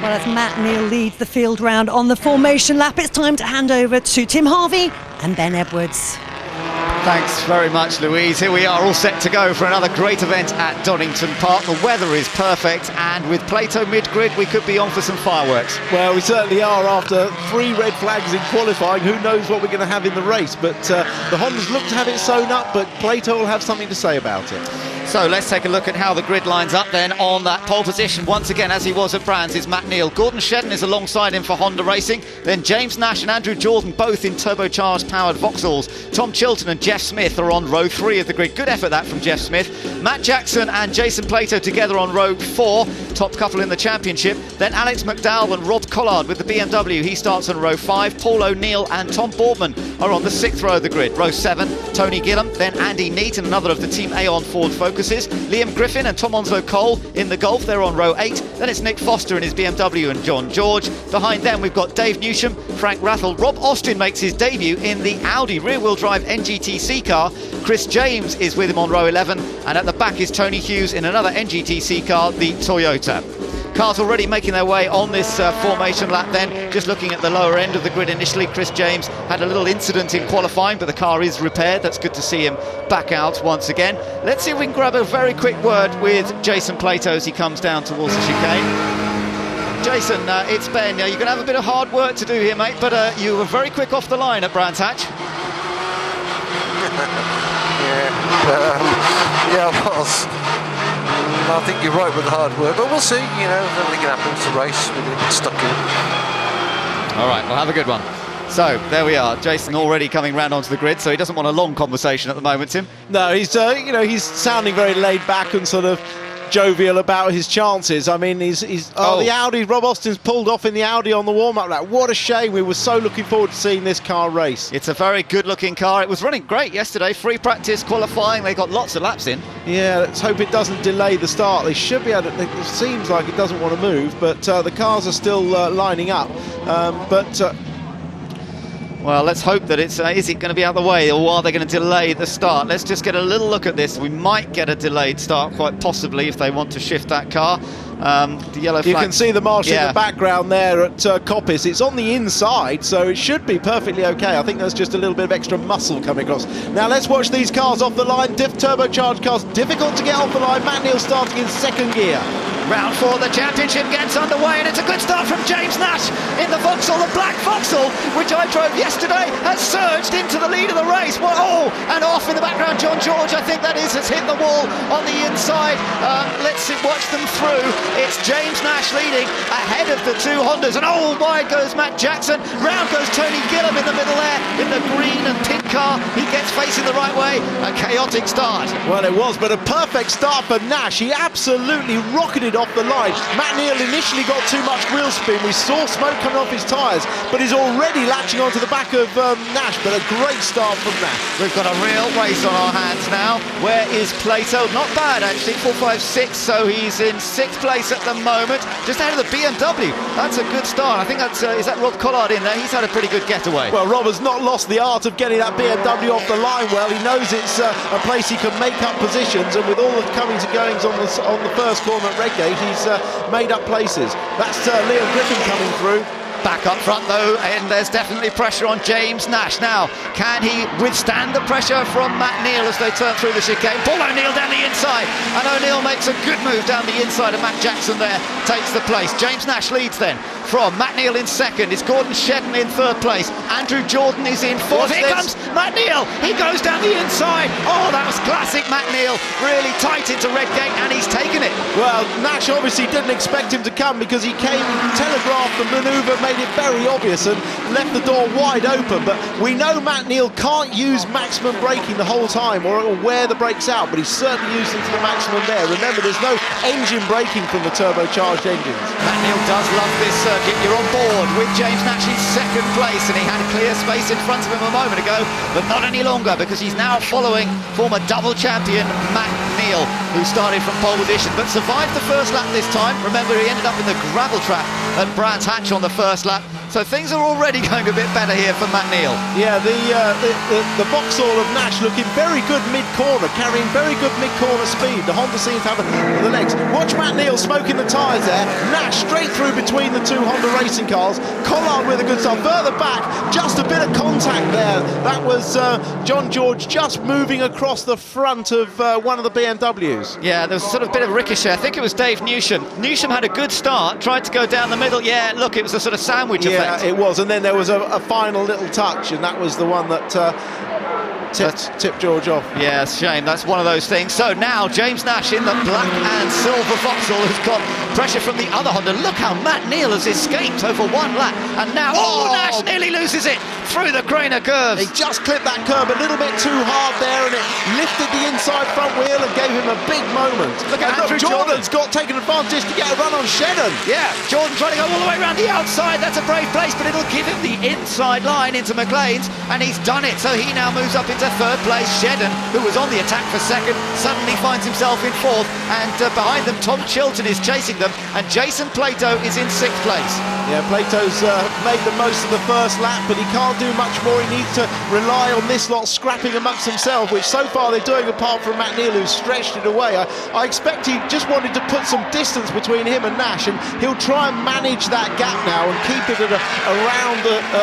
Well, as Matt Neal leads the field round on the formation lap, it's time to hand over to Tim Harvey and Ben Edwards. Thanks very much, Louise. Here we are, all set to go for another great event at Donington Park. The weather is perfect, and with Plato mid-grid, we could be on for some fireworks. Well, we certainly are. After 3 red flags in qualifying, who knows what we're going to have in the race. But the Hondas look to have it sewn up, but Plato will have something to say about it. So let's take a look at how the grid lines up then. On that pole position, once again, as he was at Brands, is Matt Neal. Gordon Shedden is alongside him for Honda Racing. Then James Nash and Andrew Jordan, both in turbocharged powered Vauxhalls. Tom Chilton and Jeff Smith are on row 3 of the grid. Good effort that from Jeff Smith. Matt Jackson and Jason Plato together on row 4. Top couple in the championship. Then Alex McDowell and Rob Collard with the BMW. He starts on row 5. Paul O'Neill and Tom Boardman are on the 6th row of the grid. Row 7, Tony Gillam. Then Andy Neat and another of the Team Aon Ford Focuses. Liam Griffin and Tom Onslow Cole in the Golf. They're on row 8. Then it's Nick Foster in his BMW and John George. Behind them we've got Dave Newsham, Frank Rathel. Rob Austin makes his debut in the Audi rear-wheel drive NGTC car. Chris James is with him on row 11, and at the back is Tony Hughes in another NGTC car, the Toyota. Cars already making their way on this formation lap then. Just looking at the lower end of the grid initially, Chris James had a little incident in qualifying, but the car is repaired. That's good to see him back out once again. Let's see if we can grab a very quick word with Jason Plato as he comes down towards the chicane. Jason, it's Ben. You're going to have a bit of hard work to do here, mate, but you were very quick off the line at Brands Hatch. Yeah, I was. I think you're right with the hard work, but we'll see, you know, everything can happen. It's a race, we're going to get stuck in. All right, well, have a good one. So, there we are, Jason already coming round onto the grid, so he doesn't want a long conversation at the moment, Tim. No, he's, you know, he's sounding very laid back and sort of jovial about his chances. I mean, the Audi, Rob Austin's pulled off in the Audi on the warm-up lap. What a shame. We were so looking forward to seeing this car race. It's a very good-looking car. It was running great yesterday. Free practice, qualifying. They got lots of laps in. Yeah, let's hope it doesn't delay the start. They should be able to. It seems like it doesn't want to move, but the cars are still lining up. Well, let's hope that it's... is it going to be out of the way, or are they going to delay the start? Let's just get a little look at this. We might get a delayed start, quite possibly, if they want to shift that car. The yellow flag. You can see the marshal in the background there at Coppice. It's on the inside, so it should be perfectly okay. I think there's just a little bit of extra muscle coming across. Now let's watch these cars off the line. Turbocharged cars, difficult to get off the line. Matt Neal starting in 2nd gear. Round 4, the championship gets underway, and it's a good start from James Nash in the Vauxhall. The black Vauxhall, which I drove yesterday, has surged into the lead of the race. Whoa! And off in the background, John George, I think that is, has hit the wall on the inside. Let's watch them through. It's James Nash leading ahead of the 2 Hondas, and wide goes Matt Jackson. Round goes Tony Gillam in the middle there in the green and pink car. He gets facing the right way. A chaotic start. Well, it was, but a perfect start for Nash. He absolutely rocketed off the line. Matt Neal initially got too much wheel spin. We saw smoke coming off his tyres, but he's already latching onto the back of Nash. But a great start from Nash. We've got a real race on our hands now. Where is Plato? Not bad, actually. 4.56, so he's in 6th place at the moment, just ahead of the BMW. That's a good start. I think that's is that Rob Collard in there? He's had a pretty good getaway. Well, Rob has not lost the art of getting that BMW off the line well. He knows it's a place he can make up positions, and with all the comings and goings on the first corner at Redgate, he's made up places. That's Liam Griffin coming through. Back up front though, and there's definitely pressure on James Nash. Now, can he withstand the pressure from Matt Neal as they turn through the chicane? Paul O'Neill down the inside, and O'Neill makes a good move down the inside, and Matt Jackson there takes the place. James Nash leads then from Matt Neal in 2nd. It's Gordon Shedden in 3rd place. Andrew Jordan is in 4th. Here comes Matt Neal. He goes down the inside. Oh, that was classic Matt Neal. Really tight into Redgate, and he's taken it. Well, Nash obviously didn't expect him to come because he came, telegraphed the manoeuvre, made it very obvious and left the door wide open. But we know Matt Neal can't use maximum braking the whole time, or it will wear the brakes out, but he's certainly used them to the maximum there. Remember, there's no engine braking from the turbocharged engines. Matt Neal does love this circuit. You're on board with James Nash in 2nd place, and he had a clear space in front of him a moment ago, but not any longer, because he's now following former double champion Matt Neal, who started from pole position but survived the first lap this time. Remember, he ended up in the gravel trap at Brands Hatch on the first lap. So things are already going a bit better here for Matt Neal. Yeah, the Vauxhall of Nash looking very good mid-corner, carrying very good mid-corner speed. The Honda seems to have the legs. Watch Matt Neal smoking the tyres there. Nash straight through between the two Honda racing cars. Collard with a good start. Further back, just a bit of contact there. That was John George just moving across the front of one of the BMWs. Yeah, there was sort of a bit of ricochet. I think it was Dave Newsham. Newsham had a good start, tried to go down the middle. Yeah, look, it was a sort of sandwich effect. Yeah, it was, and then there was a final little touch, and that was the one that tipped George off. Yeah, it's a shame. That's one of those things. So now James Nash in the black and silver Vauxhall has got pressure from the other Honda. Look how Matt Neal has escaped over one lap, and now Nash nearly loses it through the Craner curves. He just clipped that curb a little bit too hard there, and it lifted the inside front wheel and gave him a big moment. Look at Andrew Jordan's got taken advantage to get a run on Shedden. Yeah, Jordan trying to go all the way around the outside. That's a brave place, but it'll give him the inside line into McLean's, and he's done it. So he now moves up into third place. Shedden, who was on the attack for second, suddenly finds himself in fourth, and behind them Tom Chilton is chasing them, and Jason Plato is in sixth place. Yeah, Plato's made the most of the first lap, but he can't do much more. He needs to rely on this lot scrapping amongst themselves, which so far they're doing, apart from Matt Neal, who's stretched it away. I expect he just wanted to put some distance between him and Nash, and he'll try and manage that gap now and keep it at around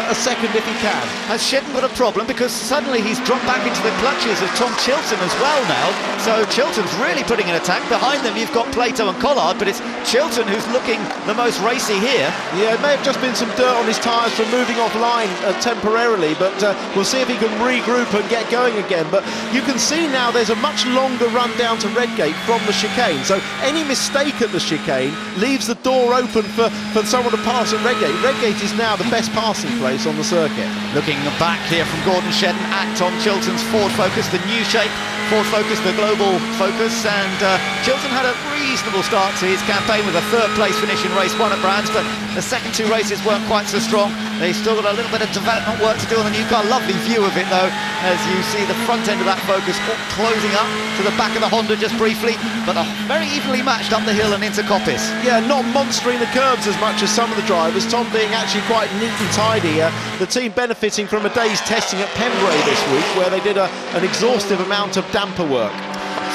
a second if he can. Has Shedden got a problem? Because suddenly he's dropped back into the clutches of Tom Chilton as well now. So Chilton's really putting an attack. Behind them you've got Plato and Collard, but it's Chilton who's looking the most racy here. Yeah, it may have just been some dirt on his tyres from moving offline temporarily, but we'll see if he can regroup and get going again. But you can see now there's a much longer run down to Redgate from the chicane, so any mistake at the chicane leaves the door open for someone to pass at Redgate. Redgate is now the best passing place on the circuit. Looking back here from Gordon Shedden at Tom Chilton's Ford Focus, the new shape Ford Focus, the global Focus, and Chilton had a reasonable start to his campaign with a third place finish in race one at Brands, but the second two races weren't quite so strong. They've still got a little bit of development work to do on the new car. Lovely view of it though, as you see the front end of that Focus closing up to the back of the Honda just briefly, but very evenly matched up the hill and into Coppice. Yeah, not monstering the curbs as much as some of the drivers. Tom being actually quite neat and tidy. The team benefiting from a day's testing at Pembrey this week, where they did an exhaustive amount of damper work.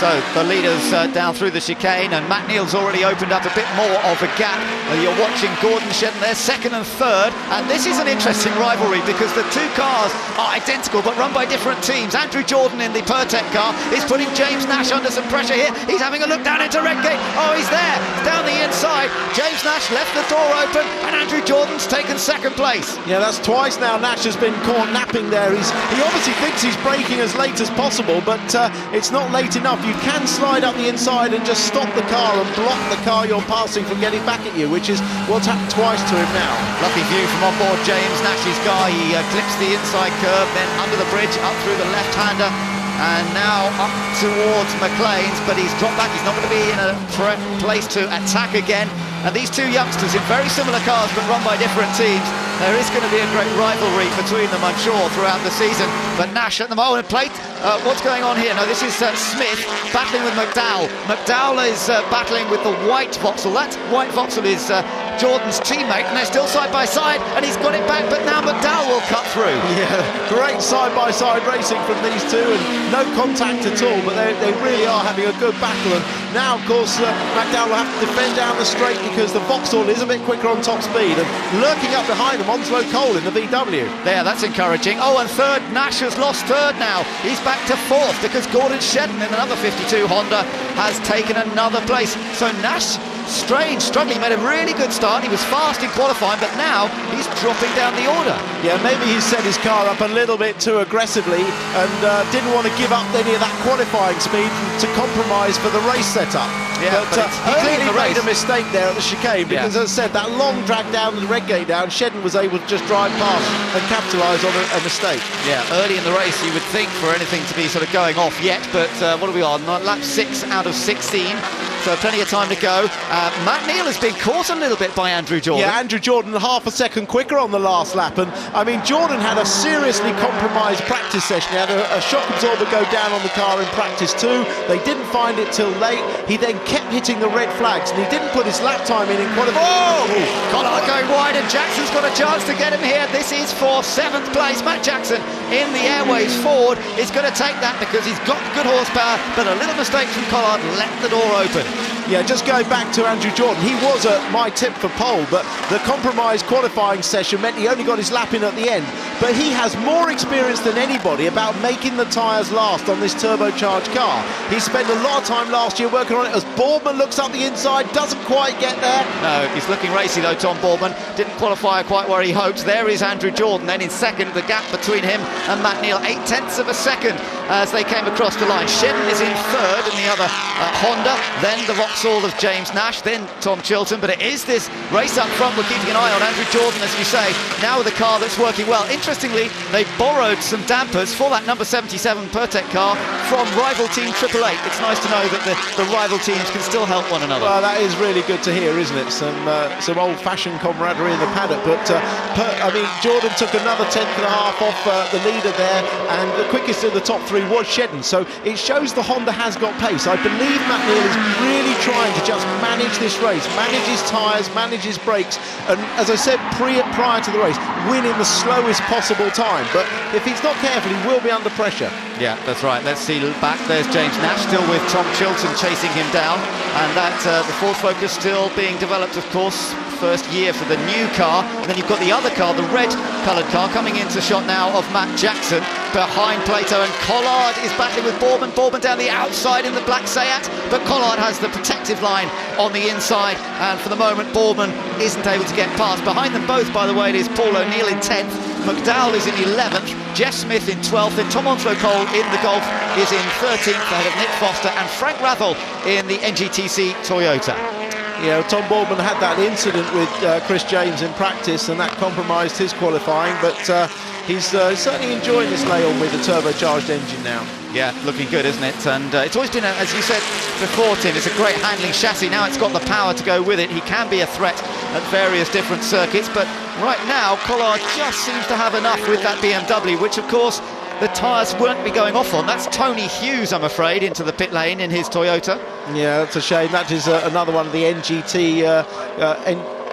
So the leaders down through the chicane, and Matt Neal's already opened up a bit more of a gap. You're watching Gordon Shedden there, second and third, and this is an interesting rivalry because the two cars are identical but run by different teams. Andrew Jordan in the Pertec car is putting James Nash under some pressure here. He's having a look down into Redgate. Oh, he's there, down the inside. James Nash left the door open, and Andrew Jordan's taken second place. Yeah, that's twice now Nash has been caught napping there. He obviously thinks he's braking as late as possible, but it's not late enough. You can slide up the inside and just stop the car and block the car you're passing from getting back at you, which is what's happened twice to him now. Lucky view from on board James Nash's car. He clips the inside curve, then under the bridge, up through the left-hander, and now up towards McLean's, but he's dropped back. He's not going to be in a place to attack again. And these two youngsters in very similar cars but run by different teams, there is going to be a great rivalry between them, I'm sure, throughout the season. But Nash at the moment, what's going on here? No, this is Smith battling with McDowell. McDowell is battling with the white Vauxhall. That white Vauxhall is Jordan's teammate, and they're still side by side, and he's got it back, but now McDowell will cut through. Yeah, great side-by-side racing from these two, and no contact at all, but they really are having a good battle. And now, of course, McDowell will have to defend down the straight because the Vauxhall is a bit quicker on top speed, and lurking up behind him, Onslow Cole in the VW. There, that's encouraging. Oh, and third, Nash has lost third now. He's back to fourth because Gordon Shedden in another 52 Honda has taken another place. So Nash, struggling, made a really good start. He was fast in qualifying, but now he's dropping down the order. Yeah, maybe he's set his car up a little bit too aggressively and didn't want to give up any of that qualifying speed to compromise for the race setup. Yeah, but he clearly made a mistake there at the chicane because, as I said, that long drag down the Redgate down, Shedden was able to just drive past and capitalise on a mistake. Yeah, early in the race you would think for anything to be sort of going off yet, but what are we on? Lap 6 out of 16. So plenty of time to go. Matt Neal has been caught a little bit by Andrew Jordan. Yeah, Andrew Jordan half a second quicker on the last lap. And I mean, Jordan had a seriously compromised practice session. He had a shock absorber go down on the car in practice too. They didn't find it till late. He then kept hitting the red flags, and he didn't put his lap time in qualifying. Oh! Collard going wide, and Jackson's got a chance to get him here. This is for 7th place. Matt Jackson in the airways forward is going to take that because he's got good horsepower, but a little mistake from Collard left the door open. Yeah, just going back to Andrew Jordan, he was my tip for pole, but the compromised qualifying session meant he only got his lap in at the end. But he has more experience than anybody about making the tyres last on this turbocharged car. He spent a lot of time last year working on it as Boardman looks up the inside, doesn't quite get there. No, he's looking racy though, Tom Boardman. Didn't qualify quite where he hoped. There is Andrew Jordan, then in second. The gap between him and Matt Neal, 0.8 of a second as they came across the line. Shedden is in third in the other Honda, then the Vauxhall of James Nash, then Tom Chilton. But it is this race up front we're keeping an eye on. Andrew Jordan, as you say, now with a car that's working well. Interestingly, they borrowed some dampers for that number 77 Pertec car from rival team 888. It's nice to know that the rival teams can still help one another. Well, that is really good to hear, isn't it? Some old-fashioned camaraderie in the paddock. But I mean, Jordan took another 1/10 and a half off the leader there, and the quickest of the top 3 was Shedden. So it shows the Honda has got pace. I believe Matt Neal is really trying to just manage this race, manage his tyres, manage his brakes, and as I said prior to the race, win in the slowest possible time. But if he's not careful, he will be under pressure. Yeah, that's right. Let's see back. There's James Nash still with Tom Chilton chasing him down, and that the Ford Focus still being developed, of course. First year for the new car, and then you've got the other car, the red coloured car, coming into shot now of Matt Jackson behind Plato, and Collard is battling with Boardman. Boardman down the outside in the black Seat, but Collard has the protective line on the inside, and for the moment Boardman isn't able to get past. Behind them both, by the way, it is Paul O'Neill in 10th, McDowell is in 11th, Jeff Smith in 12th, and Tom Onslow Cole in the Golf is in 13th ahead of Nick Foster and Frank Rathel in the NGTC Toyota. You know, Tom Boardman had that incident with Chris James in practice, and that compromised his qualifying, but he's certainly enjoying this lay-on with the turbocharged engine now. Yeah, looking good, isn't it? And it's always been, as you said before, Tim, it's a great handling chassis. Now it's got the power to go with it. He can be a threat at various different circuits, but right now Collard just seems to have enough with that BMW, which of course the tyres won't be going off on. That's Tony Hughes, I'm afraid, into the pit lane in his Toyota. Yeah, that's a shame. That is another one of the NGT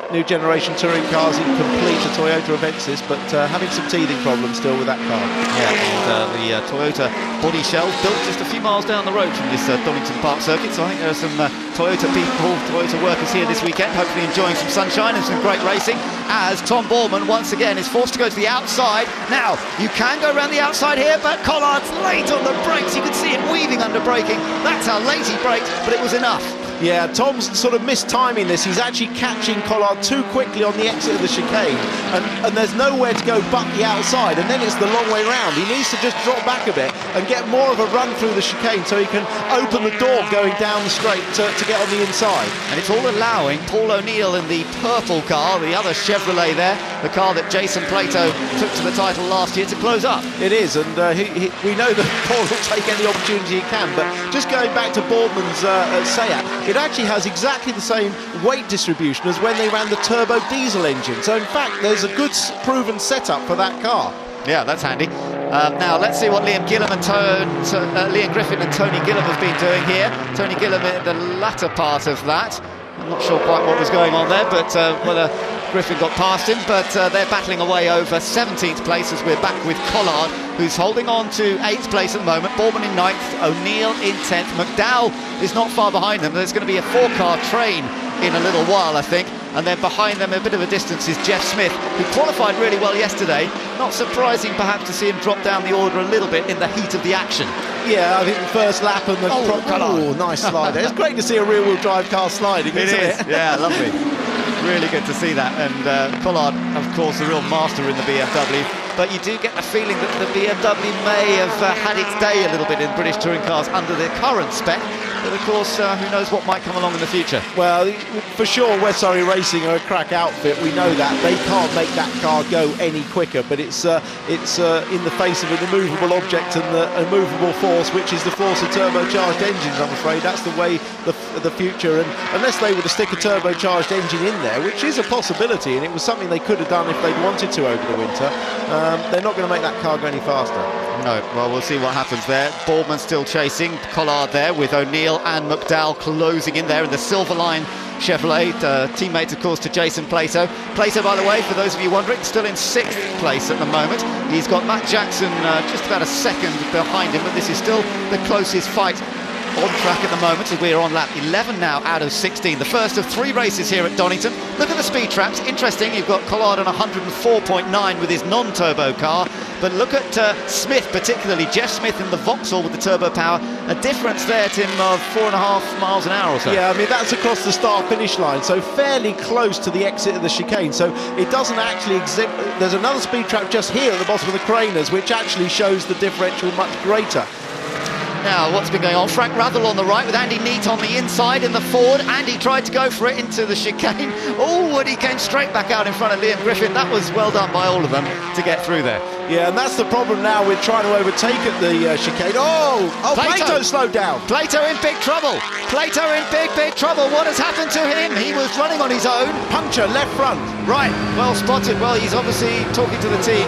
new generation touring cars in complete a Toyota Avensis, but having some teething problems still with that car. Yeah, and the Toyota body shell built just a few miles down the road from this Donington Park circuit, so I think there are some Toyota people, Toyota workers here this weekend, hopefully enjoying some sunshine and some great racing, as Tom Boardman once again is forced to go to the outside. Now, you can go around the outside here, but Collard's late on the brakes. You can see it weaving under braking. That's how late he braked, but it was enough. Yeah, Tom's sort of mistiming this. He's actually catching Collard too quickly on the exit of the chicane, and there's nowhere to go but the outside, and then it's the long way round. He needs to just drop back a bit and get more of a run through the chicane so he can open the door going down the straight to get on the inside. And it's all allowing Paul O'Neill in the purple car, the other Chevrolet there, the car that Jason Plato took to the title last year, to close up. It is, and we know that Paul will take any opportunity he can, but just going back to Boardman's Seat, it actually has exactly the same weight distribution as when they ran the turbo diesel engine. So in fact, there's a good proven setup for that car. Yeah, that's handy. Now let's see what Liam Gillam and Liam Griffin and Tony Gillam have been doing here. Tony Gillam in the latter part of that. I'm not sure quite what was going on there, but whether Griffin got past him, but they're battling away over 17th place as we're back with Collard, who's holding on to 8th place at the moment. Boardman in 9th, O'Neill in 10th. McDowell is not far behind them. There's going to be a 4-car train in a little while, I think. And then behind them, a bit of a distance, is Jeff Smith, who qualified really well yesterday. Not surprising, perhaps, to see him drop down the order a little bit in the heat of the action. Yeah, I think the first lap and the... nice slide. It's great to see a rear-wheel drive car sliding, isn't it? Yeah, lovely. Really good to see that. And Collard, of course, the real master in the BMW. But you do get the feeling that the BMW may have had its day a little bit in British touring cars under their current spec. But of course, who knows what might come along in the future. Well, for sure, West Surrey Racing are a crack outfit. We know that. They can't make that car go any quicker, but it's in the face of an immovable object and the immovable force, which is the force of turbocharged engines, I'm afraid. That's the way the future, and unless they were to stick a turbocharged engine in there, which is a possibility, and it was something they could have done if they'd wanted to over the winter, they're not going to make that car go any faster. No, well, we'll see what happens there. Boardman still chasing, Collard there with O'Neill and McDowell closing in there in the Silver Line Chevrolet, teammates of course to Jason Plato. Plato, by the way, for those of you wondering, still in 6th place at the moment. He's got Matt Jackson just about a second behind him, but this is still the closest fight on track at the moment as we're on lap 11 now out of 16. The first of 3 races here at Donington. Look at the speed traps. Interesting, you've got Collard on 104.9 with his non-turbo car, but look at Smith, particularly Jeff Smith in the Vauxhall with the turbo power. A difference there, Tim, of 4.5 miles an hour or so. Yeah, I mean, that's across the start-finish line, so fairly close to the exit of the chicane, so it doesn't actually exist. There's another speed trap just here at the bottom of the Craners, which actually shows the differential much greater. Now, what's been going on? Frank Rathel on the right with Andy Neat on the inside in the Ford. Andy tried to go for it into the chicane. Oh, Woody came straight back out in front of Liam Griffin. That was well done by all of them to get through there. Yeah, and that's the problem now with trying to overtake at the chicane. Oh, Plato slowed down. Plato in big trouble. Plato in big trouble. What has happened to him? He was running on his own. Puncture, left front. Right, well spotted. Well, he's obviously talking to the team.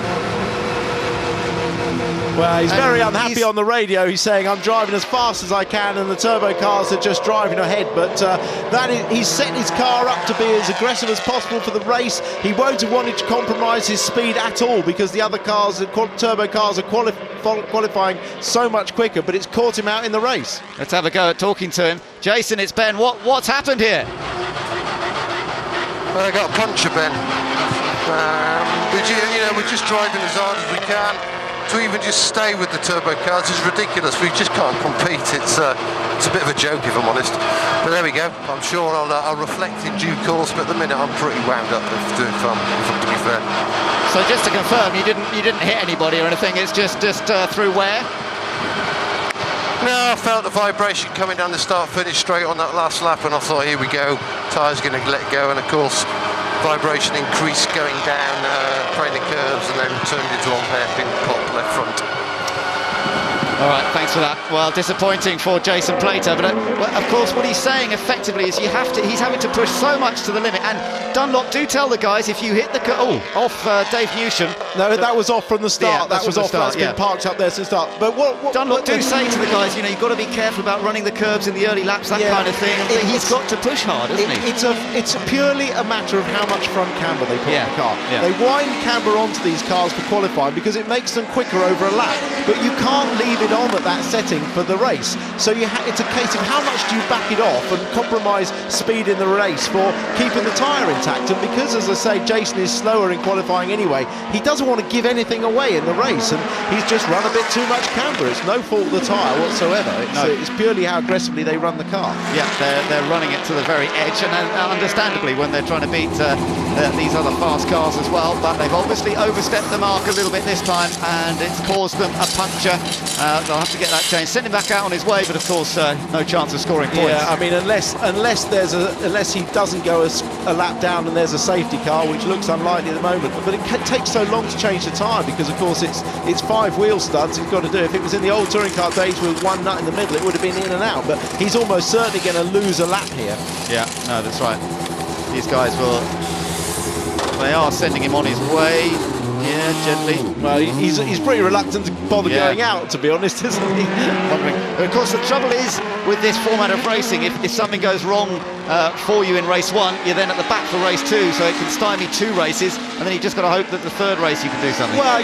Well, he's very unhappy on the radio. He's saying, I'm driving as fast as I can and the turbo cars are just driving ahead. But he's set his car up to be as aggressive as possible for the race. He won't have wanted to compromise his speed at all because the other cars, the turbo cars, are qualifying so much quicker, but it's caught him out in the race. Let's have a go at talking to him. Jason, it's Ben. What's happened here? Well, I got a puncture, Ben. We're just driving as hard as we can. To even just stay with the turbo cars is ridiculous. We just can't compete. It's a bit of a joke, if I'm honest. But there we go. I'm sure I'll reflect in due course. But at the minute, I'm pretty wound up. To be fair. So just to confirm, you didn't hit anybody or anything. It's just through where? No, I felt the vibration coming down the start-finish straight on that last lap, and I thought, here we go. Tyre's going to let go, and of course, vibration increased going down, playing the curves, and then turned into on hairpin pop left front. All right, thanks for that. Well, disappointing for Jason Plato, but of course what he's saying effectively is he's having to push so much to the limit. And Dunlop, do tell the guys if you hit the off Dave Newsham. No, that was off from the start. Yeah, that was off. That's been parked up there since the start. But what Dunlop do say to the guys, you've got to be careful about running the curbs in the early laps, that kind of thing. And he's got to push hard, hasn't he? It's purely a matter of how much front camber they put on the car. Yeah. They wind camber onto these cars for qualifying because it makes them quicker over a lap. But you can't leave it on at that setting for the race. So it's a case of how much do you back it off and compromise speed in the race for keeping the tyre intact. And because, as I say, Jason is slower in qualifying anyway, he doesn't want to give anything away in the race, and he's just run a bit too much camber. It's no fault of the tyre whatsoever. It's purely how aggressively they run the car. Yeah, they're running it to the very edge, and understandably when they're trying to beat these other fast cars as well, but they've obviously overstepped the mark a little bit this time, and it's caused them a puncture. They'll have to get that changed. Send him back out on his way, but of course no chance of scoring points. Yeah, I mean, unless he doesn't go a lap down and there's a safety car, which looks unlikely at the moment. But it takes so long to change the tyre because, of course, it's 5 wheel studs he's got to do. If it was in the old touring car days with one nut in the middle, it would have been in and out. But he's almost certainly going to lose a lap here. Yeah, no, that's right. These guys they are sending him on his way. Yeah, gently. Well, he's pretty reluctant to bother going out, to be honest, isn't he? Of course, the trouble is with this format of racing, if something goes wrong for you in race 1, you're then at the back for race 2, so it can stymie 2 races, and then you just got to hope that the 3rd race you can do something. Well,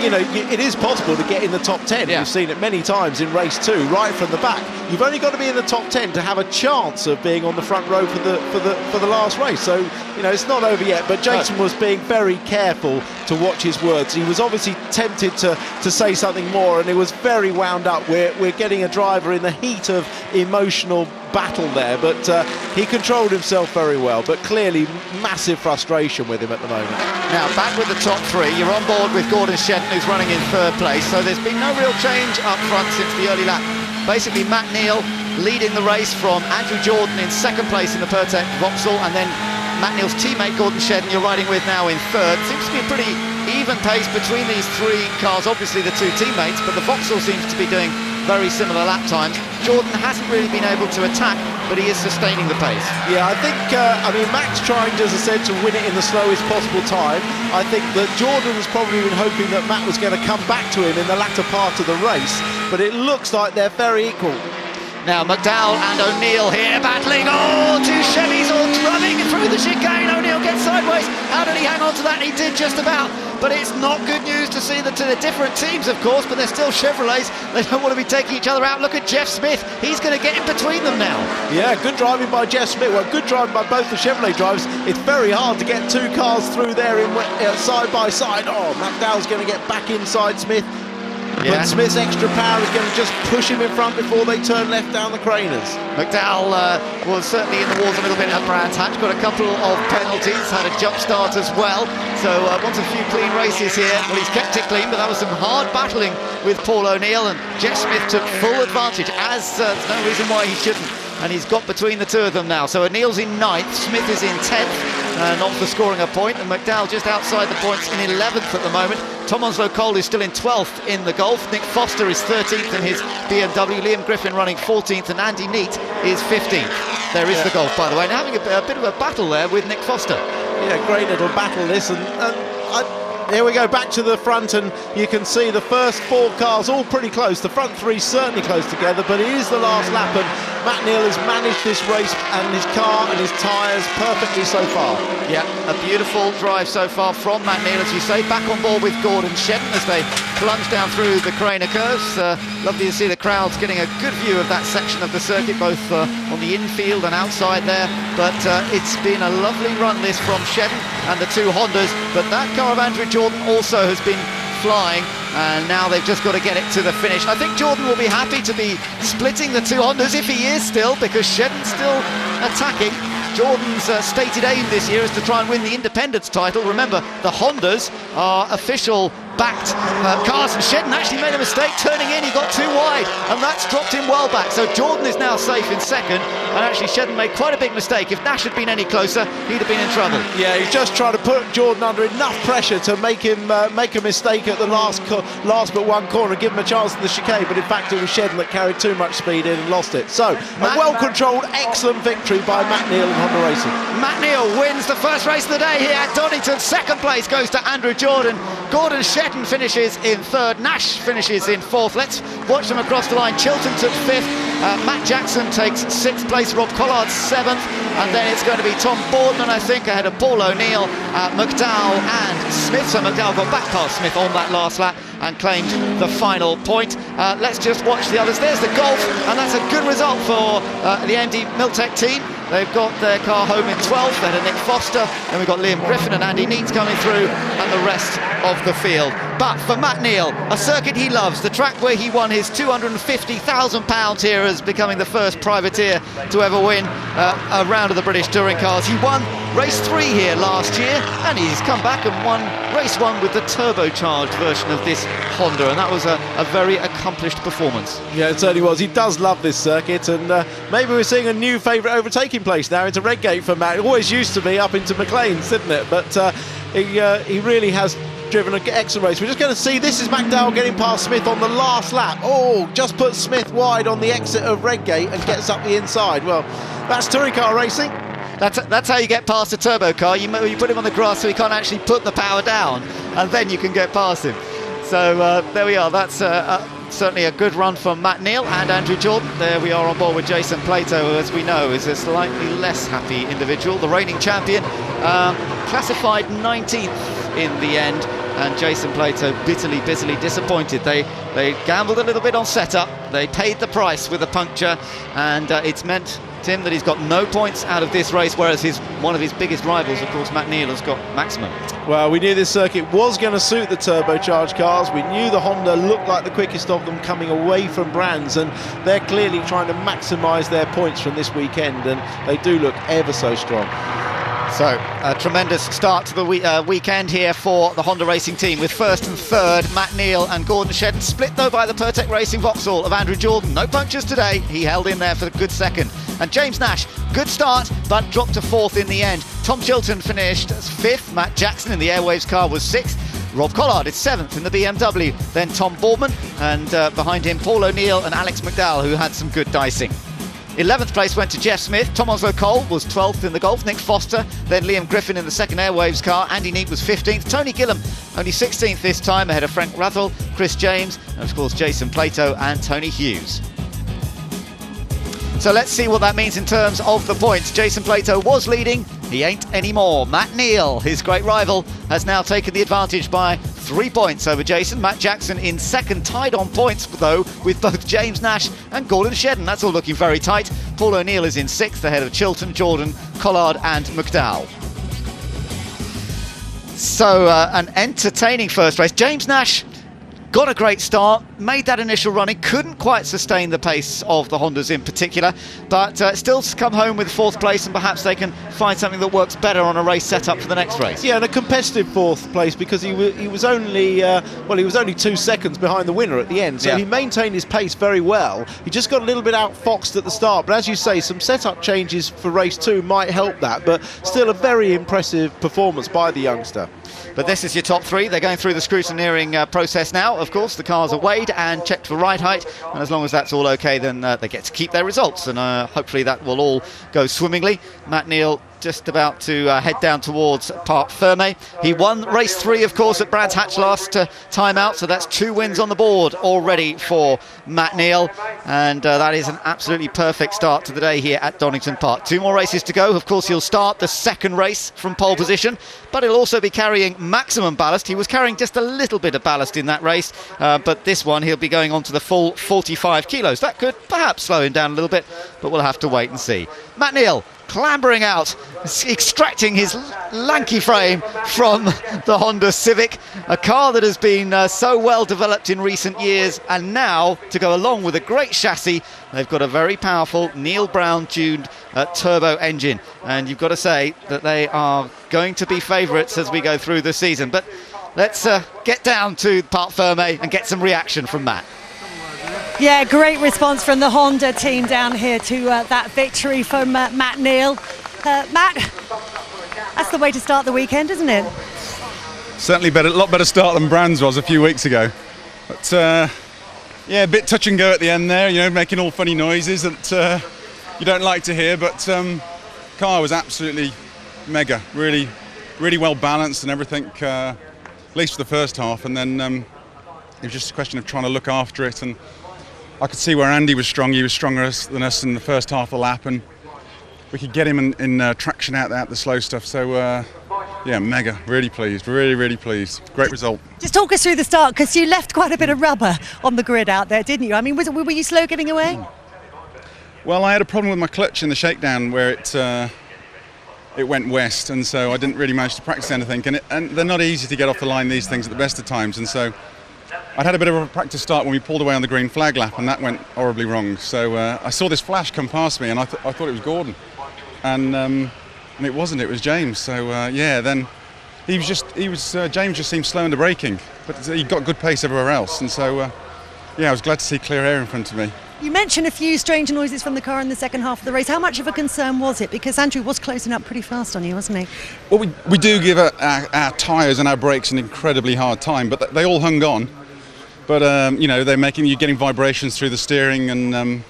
it is possible to get in the top 10. Yeah. We've seen it many times in race 2, right from the back. You've only got to be in the top 10 to have a chance of being on the front row for the last race. So, it's not over yet. But Jason was being very careful to watch his words. He was obviously tempted to say something more, and he was very wound up. We're getting a driver in the heat of emotional battle there, but he controlled himself very well. But clearly, massive frustration with him at the moment. Now, back with the top 3. You're on board with Gordon Shedden, who's running in 3rd place. So there's been no real change up front since the early lap. Basically, Matt Neal leading the race from Andrew Jordan in 2nd place in the Pertec Vauxhall, and then Matt Neal's teammate Gordon Shedden you're riding with now in 3rd. Seems to be a pretty even pace between these 3 cars, obviously the 2 teammates, but the Vauxhall seems to be doing very similar lap times. Jordan hasn't really been able to attack, but he is sustaining the pace. Yeah, I think, Max trying, as I said, to win it in the slowest possible time. I think that Jordan's probably been hoping that Matt was going to come back to him in the latter part of the race, but it looks like they're very equal. Now McDowell and O'Neill here battling. Oh, two Chevys all drumming through the chicane. O'Neill gets sideways. How did he hang on to that? He did just about. But it's not good news to see that to the different teams, of course, but they're still Chevrolets. They don't want to be taking each other out. Look at Jeff Smith. He's going to get in between them now. Yeah, good driving by Jeff Smith. Well, good driving by both the Chevrolet drivers. It's very hard to get two cars through there in side by side. Oh, McDowell's going to get back inside Smith. Yeah. But Smith's extra power is going to just push him in front before they turn left down the Craners. McDowell was certainly in the walls a little bit at Brands Hatch, got a couple of penalties, had a jump start as well, so wants a few clean races here. Well, he's kept it clean, but that was some hard battling with Paul O'Neill, and Jeff Smith took full advantage, as there's no reason why he shouldn't. And he's got between the two of them now. So O'Neill's in 9th, Smith is in 10th, not for scoring a point, and McDowell just outside the points in 11th at the moment. Tom Onslow Cole is still in 12th in the Golf. Nick Foster is 13th in his BMW. Liam Griffin running 14th, and Andy Neat is 15th. There is the Golf, by the way. Now having a bit of a battle there with Nick Foster. Yeah, great little battle this, here we go back to the front, and you can see the first 4 cars all pretty close. The front 3 certainly close together, but it is the last lap, and Matt Neal has managed this race and his car and his tyres perfectly so far. Yeah, a beautiful drive so far from Matt Neal, as you say. Back on board with Gordon Shedden as they plunge down through the Craner curves. Lovely to see the crowds getting a good view of that section of the circuit, both on the infield and outside there. But it's been a lovely run this from Shedden and the 2 Hondas, but that car of Andrew Jordan also has been flying, and now they've just got to get it to the finish. I think Jordan will be happy to be splitting the 2 Hondas if he is still, because Shedden's still attacking. Jordan's stated aim this year is to try and win the Independence title. Remember, the Hondas are official backed cars, and Shedden actually made a mistake turning in. He got too wide, and that's dropped him well back. So Jordan is now safe in 2nd, and actually Shedden made quite a big mistake. If Nash had been any closer, he'd have been in trouble. Yeah, he's just trying to put Jordan under enough pressure to make him make a mistake at the last but one corner, give him a chance in the chicane, but in fact it was Shedden that carried too much speed in and lost it. So, a well-controlled, excellent victory by Matt Neal and Honda Racing. Matt Neal wins the first race of the day here at Donington. 2nd place goes to Andrew Jordan. Gordon Shedden finishes in 3rd. Nash finishes in 4th. Let's watch them across the line. Chilton took 5th. Matt Jackson takes 6th place. Rob Collard 7th. And then it's going to be Tom Boardman, I think, ahead of Paul O'Neill, McDowell and Smith. So McDowell got back past Smith on that last lap and claimed the final point. Let's just watch the others. There's the Golf, and that's a good result for the AMD Miltech team. They've got their car home in 12th. They had Nick Foster, then we've got Liam Griffin and Andy Neat coming through, and the rest of the field. But for Matt Neal, a circuit he loves, the track where he won his £250,000 here as becoming the first privateer to ever win a round of the British Touring Cars. He won race 3 here last year, and he's come back and won race 1 with the turbocharged version of this Honda, and that was a very accomplished performance. Yeah, it certainly was. He does love this circuit, and maybe we're seeing a new favourite overtaking place now into Redgate for Matt. It always used to be up into McLean's, didn't it? But he really has driven an excellent race. We're just going to see, this is McDowell getting past Smith on the last lap. Oh, just puts Smith wide on the exit of Redgate and gets up the inside. Well, that's touring car racing. That's how you get past a turbo car. You put him on the grass so he can't actually put the power down, and then you can get past him. So there we are. That's certainly a good run from Matt Neal and Andrew Jordan. There we are on board with Jason Plato, who, as we know, is a slightly less happy individual. The reigning champion, classified 19th in the end, and Jason Plato bitterly disappointed. They gambled a little bit on setup. They paid the price with a puncture, and it's meant, Tim, that he's got no points out of this race, whereas one of his biggest rivals, of course, Matt Neal, has got maximum. Well, we knew this circuit was going to suit the turbocharged cars. We knew the Honda looked like the quickest of them coming away from Brands, and they're clearly trying to maximise their points from this weekend, and they do look ever so strong. So, a tremendous start to the weekend here for the Honda Racing team, with 1st and 3rd Matt Neal and Gordon Shedden, split though by the Pertec Racing Vauxhall of Andrew Jordan. No punctures today, he held in there for the good 2nd. And James Nash, good start, but dropped to 4th in the end. Tom Chilton finished 5th, Matt Jackson in the Airwaves car was 6th. Rob Collard is 7th in the BMW, then Tom Boardman, and behind him Paul O'Neill and Alex McDowell, who had some good dicing. 11th place went to Jeff Smith. Thomas O'Cole was 12th in the Golf. Nick Foster, then Liam Griffin in the second Airwaves car. Andy Neate was 15th. Tony Gillam only 16th this time, ahead of Frank Rathel, Chris James, and of course Jason Plato and Tony Hughes. So let's see what that means in terms of the points. Jason Plato was leading, he ain't anymore. Matt Neal, his great rival, has now taken the advantage by 3 points over Jason. Matt Jackson in second, tied on points though with both James Nash and Gordon Shedden. That's all looking very tight. Paul O'Neill is in sixth, ahead of Chilton, Jordan, Collard and McDowell. So an entertaining first race. James Nash got a great start, made that initial running, couldn't quite sustain the pace of the Hondas in particular, but still come home with fourth place, and perhaps they can find something that works better on a race set up for the next race. Yeah, and a competitive fourth place, because he was only 2 seconds behind the winner at the end, so he maintained his pace very well. He just got a little bit outfoxed at the start, but as you say, some setup changes for race 2 might help that, but still a very impressive performance by the youngster. But this is your top 3. They're going through the scrutineering process now. Of course, the cars are weighed and checked for ride height, and as long as that's all okay, then they get to keep their results, and hopefully that will all go swimmingly. Matt Neal just about to head down towards Parc Ferme. He won race 3, of course, at Brands Hatch last time out, so that's 2 wins on the board already for Matt Neal, and that is an absolutely perfect start to the day here at Donington Park. 2 more races to go. Of course, he'll start the second race from pole position, but he'll also be carrying maximum ballast. He was carrying just a little bit of ballast in that race, but this one he'll be going on to the full 45 kilos. That could perhaps slow him down a little bit, but we'll have to wait and see. Matt Neal clambering out, extracting his lanky frame from the Honda Civic, a car that has been so well developed in recent years, and now to go along with a great chassis, they've got a very powerful Neil Brown tuned turbo engine, and you've got to say that they are going to be favourites as we go through the season. But let's get down to Parc Ferme and get some reaction from Matt. Yeah, great response from the Honda team down here to that victory from Matt Neal. Matt, that's the way to start the weekend, isn't it? Certainly a lot better start than Brands was a few weeks ago. But yeah, a bit touch and go at the end there, you know, making all funny noises that you don't like to hear, but car was absolutely mega, really well balanced and everything, at least for the first half, and then it was just a question of trying to look after it, and I could see where Andy was strong. He was stronger than us in the first half of the lap, and we could get him in traction out the slow stuff. So yeah, mega, really pleased, really pleased. Great result. Just talk us through the start, because you left quite a bit of rubber on the grid out there, didn't you? I mean, were you slow getting away? Well, I had a problem with my clutch in the shakedown where it went west, and so I didn't really manage to practice anything, and they're not easy to get off the line, these things, at the best of times, and so I'd had a bit of a practice start when we pulled away on the green flag lap, and that went horribly wrong. So I saw this flash come past me, and I thought it was Gordon, and it wasn't. It was James. So yeah, then James just seemed slow in the braking, but he got good pace everywhere else, and so yeah, I was glad to see clear air in front of me. You mentioned a few strange noises from the car in the second half of the race. How much of a concern was it? Because Andrew was closing up pretty fast on you, wasn't he? Well, we do give our tyres and our brakes an incredibly hard time, but they all hung on. But you know, you're getting vibrations through the steering, and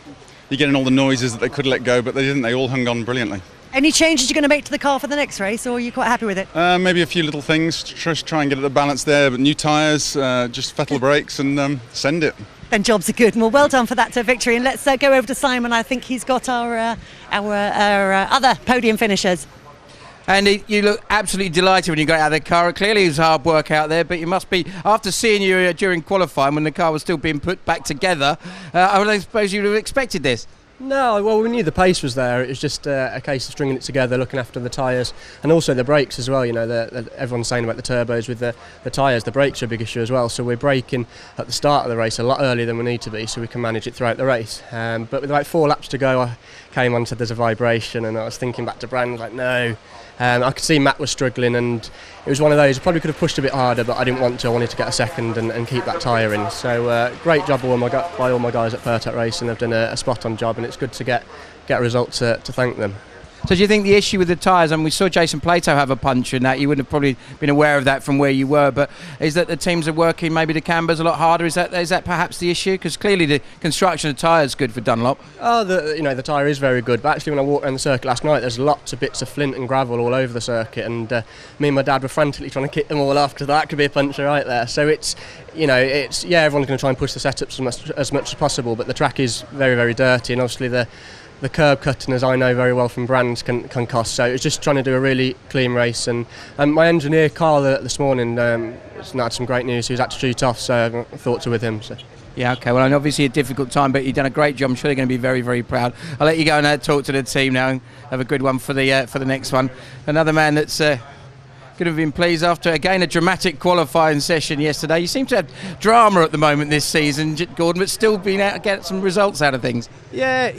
you're getting all the noises that they could let go, but they didn't. They all hung on brilliantly. Any changes you're going to make to the car for the next race, or are you quite happy with it? Maybe a few little things, just try and get the balance there, but new tyres, just fettle brakes, and send it. Then jobs are good. Well, well done for that victory. And let's go over to Simon. I think he's got our other podium finishers. And you look absolutely delighted when you got out of the car. Clearly it was hard work out there, but you must be, after seeing you during qualifying when the car was still being put back together, I would suppose you would have expected this. No, well, we knew the pace was there. It was just a case of stringing it together, looking after the tyres, and also the brakes as well. You know, everyone's saying about the turbos with the tyres. The brakes are a big issue as well. So we're braking at the start of the race a lot earlier than we need to be, so we can manage it throughout the race. But with about 4 laps to go, I came on and said there's a vibration, and I was thinking back to Brand, like, no. I could see Matt was struggling, and it was one of those. I probably could have pushed a bit harder, but I didn't want to. I wanted to get a second and keep that tyre in. So great job by all my guys at Pertec Racing. They've done a spot-on job, and it's good to get a result to thank them. So do you think the issue with the tyres, and we saw Jason Plato have a puncture in that, you wouldn't have probably been aware of that from where you were, but is that the teams are working maybe the cambers a lot harder? Is that perhaps the issue? Because clearly the construction of tyres is good for Dunlop. Oh, the tyre is very good, but actually when I walked around the circuit last night, there's lots of bits of flint and gravel all over the circuit, and me and my dad were frantically trying to kick them all off because that could be a puncture right there. So it's everyone's going to try and push the setups as much as possible, but the track is very, very dirty, and obviously the curb cutting, as I know very well from brands, can cost. So it's just trying to do a really clean race. And my engineer Carl this morning had some great news. He was had to shoot off, so thoughts are with him. So. Yeah, okay. Well, obviously a difficult time, but you've done a great job. I'm sure they're going to be very, very proud. I'll let you go and talk to the team now and have a good one for the next one. Another man that's could have been pleased after, again, a dramatic qualifying session yesterday. You seem to have drama at the moment this season, Gordon, but still being able to get some results out of things. Yeah,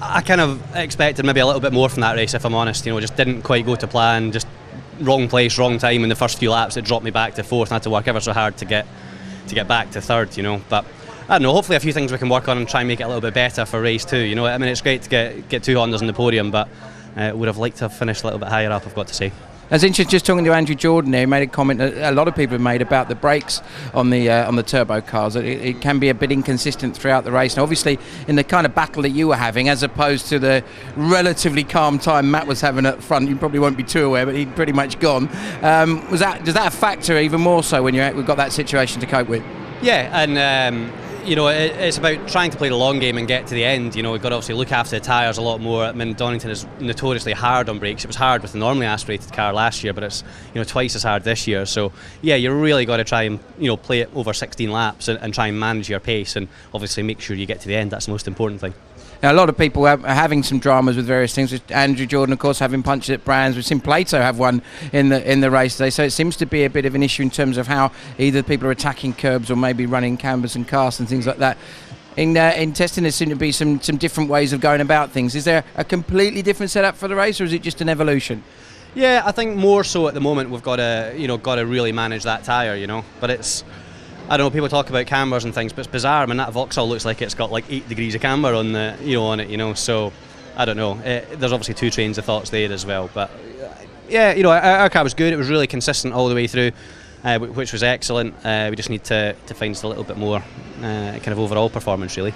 I kind of expected maybe a little bit more from that race, if I'm honest. Just didn't quite go to plan, just wrong place, wrong time in the first few laps. It dropped me back to fourth, and I had to work ever so hard to get back to third, But I don't know, hopefully a few things we can work on and try and make it a little bit better for race 2. It's great to get 2 Hondas on the podium, but would have liked to have finished a little bit higher up, I've got to say. As interesting, just talking to Andrew Jordan there, he made a comment that a lot of people have made about the brakes on the turbo cars. It can be a bit inconsistent throughout the race. And obviously, in the kind of battle that you were having, as opposed to the relatively calm time Matt was having up front, you probably won't be too aware, but he'd pretty much gone. Does that factor even more so when we've got that situation to cope with? Yeah, and it's about trying to play the long game and get to the end. We've got to obviously look after the tyres a lot more. Donington is notoriously hard on brakes. It was hard with the normally aspirated car last year, but it's twice as hard this year. So yeah, you really got to try and play it over 16 laps and try and manage your pace, and obviously make sure you get to the end. That's the most important thing. Now, a lot of people are having some dramas with various things. With Andrew Jordan, of course, having punched at brands. We've seen Plato have one in the race today. So it seems to be a bit of an issue in terms of how either people are attacking curbs or maybe running cambers and casts and things like that. In testing, there seem to be some different ways of going about things. Is there a completely different setup for the race, or is it just an evolution? Yeah, I think more so at the moment we've got to really manage that tyre, But it's, I don't know, people talk about cambers and things, but it's bizarre. That Vauxhall looks like it's got like 8 degrees of camber on it, so I don't know. There's obviously 2 trains of thoughts there as well, but yeah, our car was good. It was really consistent all the way through, which was excellent. We just need to find a little bit more kind of overall performance, really.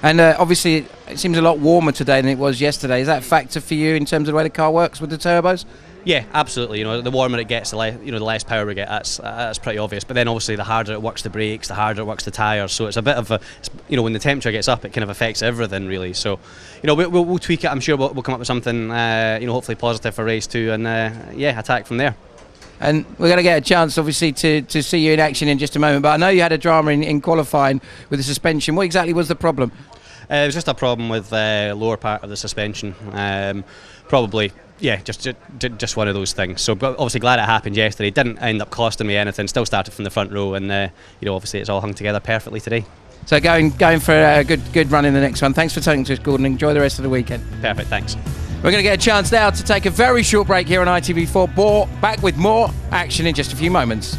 And obviously it seems a lot warmer today than it was yesterday. Is that a factor for you in terms of the way the car works with the turbos? Yeah, absolutely. The warmer it gets, the less power we get. That's pretty obvious. But then obviously the harder it works the brakes, the harder it works the tyres. So it's a bit of a, when the temperature gets up, it kind of affects everything really. So, we'll tweak it. I'm sure we'll come up with something, hopefully positive for race 2, and attack from there. And we're going to get a chance, obviously, to see you in action in just a moment. But I know you had a drama in qualifying with the suspension. What exactly was the problem? It was just a problem with the lower part of the suspension. Probably. Yeah, just one of those things. So obviously glad it happened yesterday. It didn't end up costing me anything. Still started from the front row, and obviously it's all hung together perfectly today. So going for a good run in the next one. Thanks for talking to us, Gordon. Enjoy the rest of the weekend. Perfect, thanks. We're going to get a chance now to take a very short break here on ITV4. Back with more action in just a few moments.